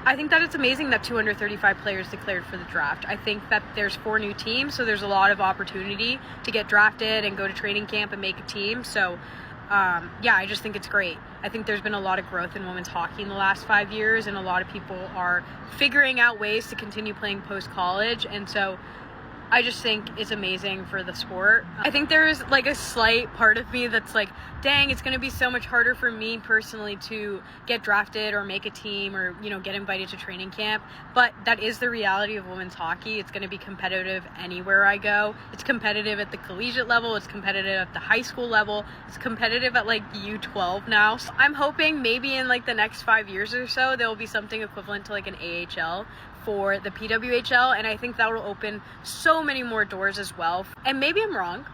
I think that it's amazing that 235 players declared for the draft. I think that there's 4 new teams, so there's a lot of opportunity to get drafted and go to training camp and make a team. So yeah, I just think it's great. I think there's been a lot of growth in women's hockey in the last 5 years, and a lot of people are figuring out ways to continue playing post-college, and so I just think it's amazing for the sport. I think there's like a slight part of me that's like, dang, it's going to be so much harder for me personally to get drafted or make a team or, you know, get invited to training camp. But that is the reality of women's hockey. It's going to be competitive anywhere I go. It's competitive at the collegiate level. It's competitive at the high school level. It's competitive at like U12 now. So I'm hoping maybe in like the next 5 years or so, there will be something equivalent to like an AHL for the PWHL, and I think that will open so many more doors as well. And maybe I'm wrong,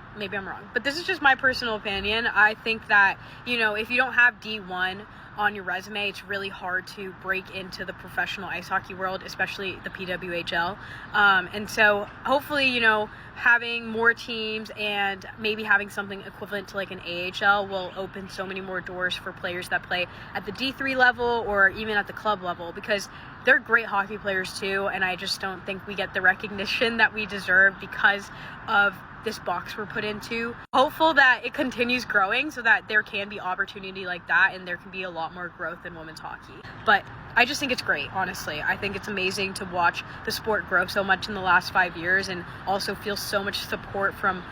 but this is just my personal opinion. I think that, you know, if you don't have D1 on your resume, it's really hard to break into the professional ice hockey world, especially the PWHL. And so hopefully, you know, having more teams and maybe having something equivalent to like an AHL will open so many more doors for players that play at the D3 level or even at the club level, because they're great hockey players too, and I just don't think we get the recognition that we deserve because of this box we're put into. Hopeful that it continues growing so that there can be opportunity like that and there can be a lot more growth in women's hockey. But I just think it's great, honestly. I think it's amazing to watch the sport grow so much in the last 5 years, and also feel so much support from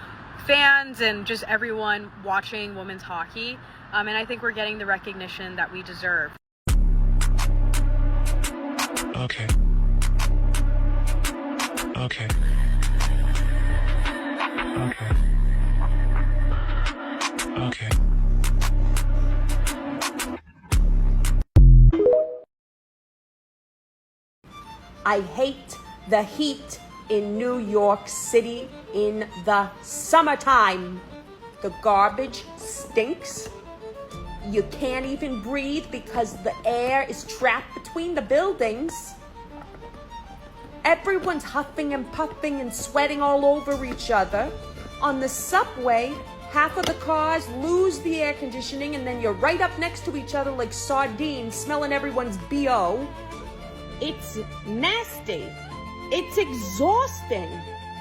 fans and just everyone watching women's hockey. And I think we're getting the recognition that we deserve. Okay. Okay. Okay. Okay. I hate the heat in New York City in the summertime. The garbage stinks. You can't even breathe because the air is trapped between the buildings. Everyone's huffing and puffing and sweating all over each other. On the subway, half of the cars lose the air conditioning, and then you're right up next to each other like sardines, smelling everyone's BO. It's nasty. It's exhausting.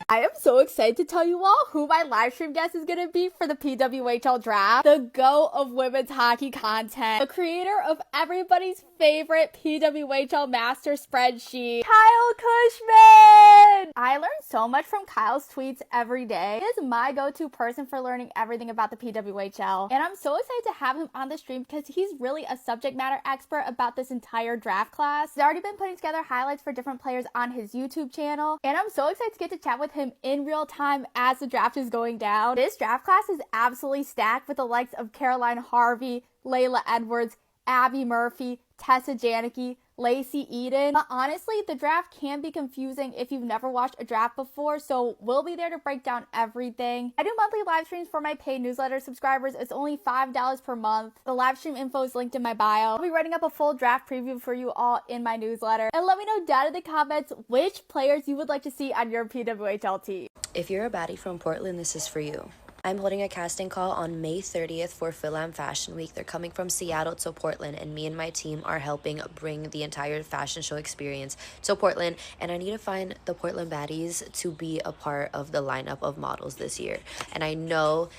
I am so excited to tell you all who my live stream guest is going to be for the PWHL draft. The GOAT of women's hockey content, the creator of everybody's favorite PWHL master spreadsheet, Kyle Cushman! I learn so much from Kyle's tweets every day. He is my go-to person for learning everything about the PWHL, and I'm so excited to have him on the stream because he's really a subject matter expert about this entire draft class. He's already been putting together highlights for different players on his YouTube channel, and I'm so excited to get to chat with him in real time as the draft is going down. This draft class is absolutely stacked with the likes of Karolina Harvey, Layla Edwards, Abby Murphy, Tessa Janicki, Lacey Eden. But honestly, the draft can be confusing if you've never watched a draft before, so we'll be there to break down everything. I do monthly live streams for my paid newsletter subscribers. It's only $5 per month. The live stream info is linked in my bio. I'll be writing up a full draft preview for you all in my newsletter. And let me know down in the comments which players you would like to see on your PWHL team. If you're a baddie from Portland, this is for you. I'm holding a casting call on May 30th for Philam Fashion Week. They're coming from Seattle to Portland, and me and my team are helping bring the entire fashion show experience to Portland. And I need to find the Portland baddies to be a part of the lineup of models this year. And I know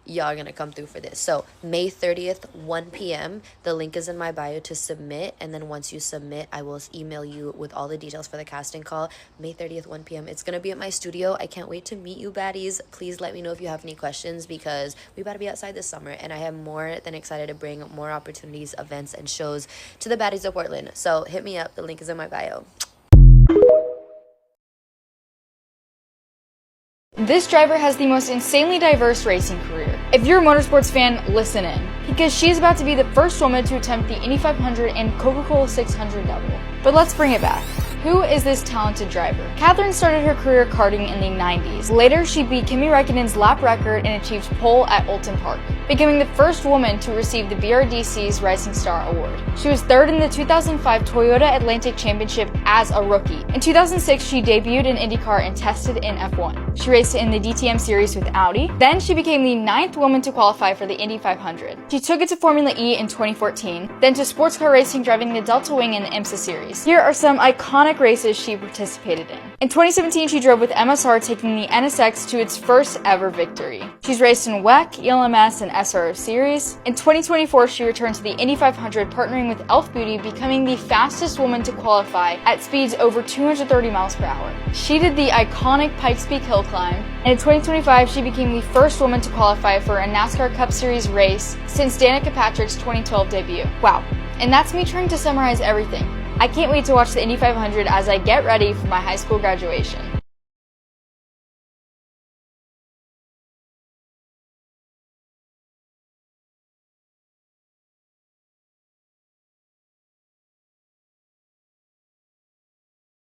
y'all are gonna come through for this. So May 30th, 1 p.m. The link is in my bio to submit, and then once you submit, I will email you with all the details for the casting call. May 30th, 1 p.m. It's gonna be at my studio. I can't wait to meet you baddies. Please let me know if you have any questions, because we about to be outside this summer, and I am more than excited to bring more opportunities, events, and shows to the baddies of Portland. So hit me up. The link is in my bio. This driver has the most insanely diverse racing career. If you're a motorsports fan, listen in, because she's about to be the first woman to attempt the Indy 500 and Coca-Cola 600 double. But let's bring it back. Who is this talented driver? Catherine started her career karting in the 90s. Later, she beat Kimi Räikkönen's lap record and achieved pole at Oulton Park. becoming the first woman to receive the BRDC's Rising Star Award. She was third in the 2005 Toyota Atlantic Championship as a rookie. In 2006, she debuted in IndyCar and tested in F1. She raced in the DTM series with Audi. Then she became the 9th woman to qualify for the Indy 500. She took it to Formula E in 2014, then to sports car racing driving the Delta Wing in the IMSA series. Here are some iconic races she participated in. In 2017, she drove with MSR, taking the NSX to its first ever victory. She's raced in WEC, ELMS, and SRO series. In 2024, she returned to the Indy 500, partnering with Elf Beauty, becoming the fastest woman to qualify at speeds over 230 miles per hour. She did the iconic Pikes Peak Hill climb, and in 2025, she became the first woman to qualify for a NASCAR Cup Series race since Danica Patrick's 2012 debut. Wow. And that's me trying to summarize everything. I can't wait to watch the Indy 500 as I get ready for my high school graduation.